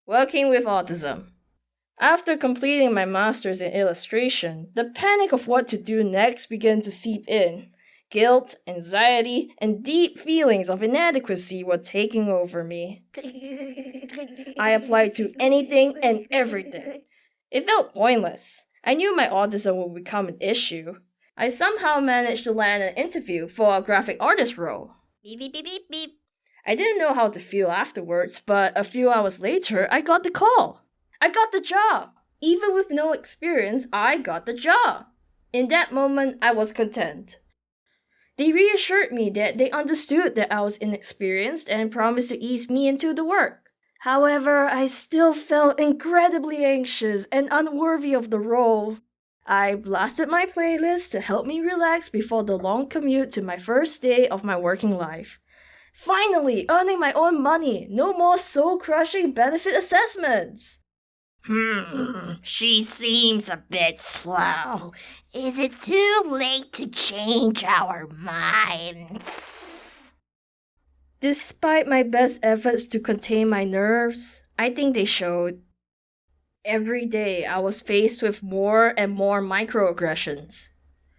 Working with autism. After completing my master's in illustration, the panic of what to do next began to seep in. Guilt, anxiety, and deep feelings of inadequacy were taking over me. I applied to anything and everything. It felt pointless. I knew my autism would become an issue. I somehow managed to land an interview for a graphic artist role. Beep beep beep beep beep. I didn't know how to feel afterwards, but a few hours later, I got the call. I got the job. Even with no experience, I got the job. In that moment, I was content. They reassured me that they understood that I was inexperienced and promised to ease me into the work. However, I still felt incredibly anxious and unworthy of the role. I blasted my playlist to help me relax before the long commute to my first day of my working life. Finally, earning my own money, no more soul-crushing benefit assessments. She seems a bit slow. Is it too late to change our minds? Despite my best efforts to contain my nerves, I think they showed. Every day I was faced with more and more microaggressions.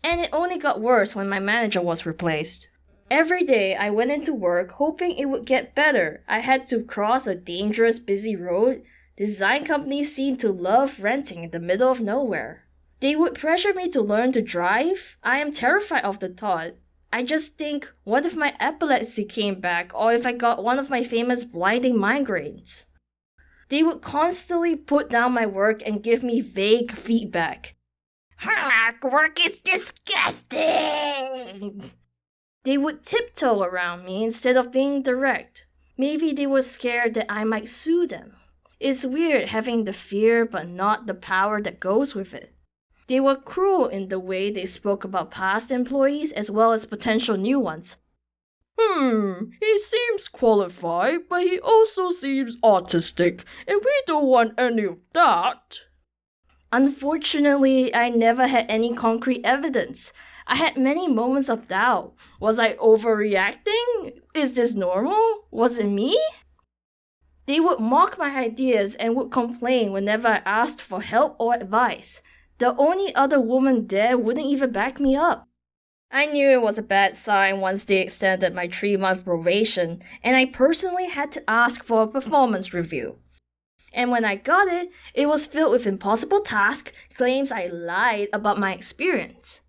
And it only got worse when my manager was replaced. Every day I went into work hoping it would get better. I had to cross a dangerous, busy road. Design companies seemed to love renting in the middle of nowhere. They would pressure me to learn to drive. I am terrified of the thought. I just think, what if my epilepsy came back or if I got one of my famous blinding migraines? They would constantly put down my work and give me vague feedback. Work is disgusting! They would tiptoe around me instead of being direct. Maybe they were scared that I might sue them. It's weird having the fear but not the power that goes with it. They were cruel in the way they spoke about past employees as well as potential new ones. He seems qualified, but he also seems autistic, and we don't want any of that. Unfortunately, I never had any concrete evidence. I had many moments of doubt. Was I overreacting? Is this normal? Was it me? They would mock my ideas and would complain whenever I asked for help or advice. The only other woman there wouldn't even back me up. I knew it was a bad sign once they extended my 3-month probation, and I personally had to ask for a performance review. And when I got it, it was filled with impossible tasks, claims I lied about my experience.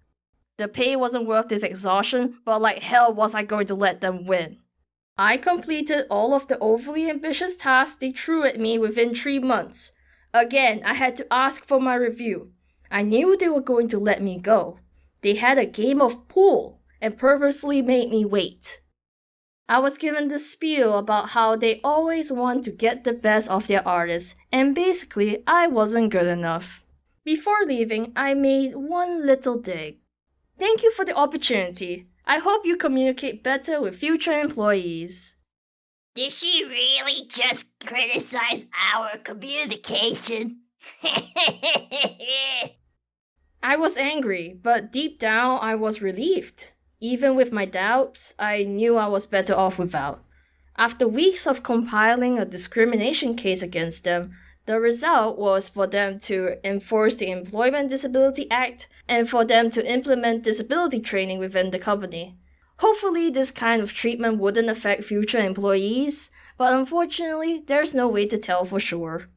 The pay wasn't worth this exhaustion, but like hell was I going to let them win. I completed all of the overly ambitious tasks they threw at me within 3 months. Again, I had to ask for my review. I knew they were going to let me go. They had a game of pool and purposely made me wait. I was given the spiel about how they always want to get the best of their artists, and basically I wasn't good enough. Before leaving, I made one little dig. Thank you for the opportunity. I hope you communicate better with future employees. Did she really just criticize our communication? I was angry, but deep down I was relieved. Even with my doubts, I knew I was better off without. After weeks of compiling a discrimination case against them, the result was for them to enforce the Employment Disability Act and for them to implement disability training within the company. Hopefully this kind of treatment wouldn't affect future employees, but unfortunately there's no way to tell for sure.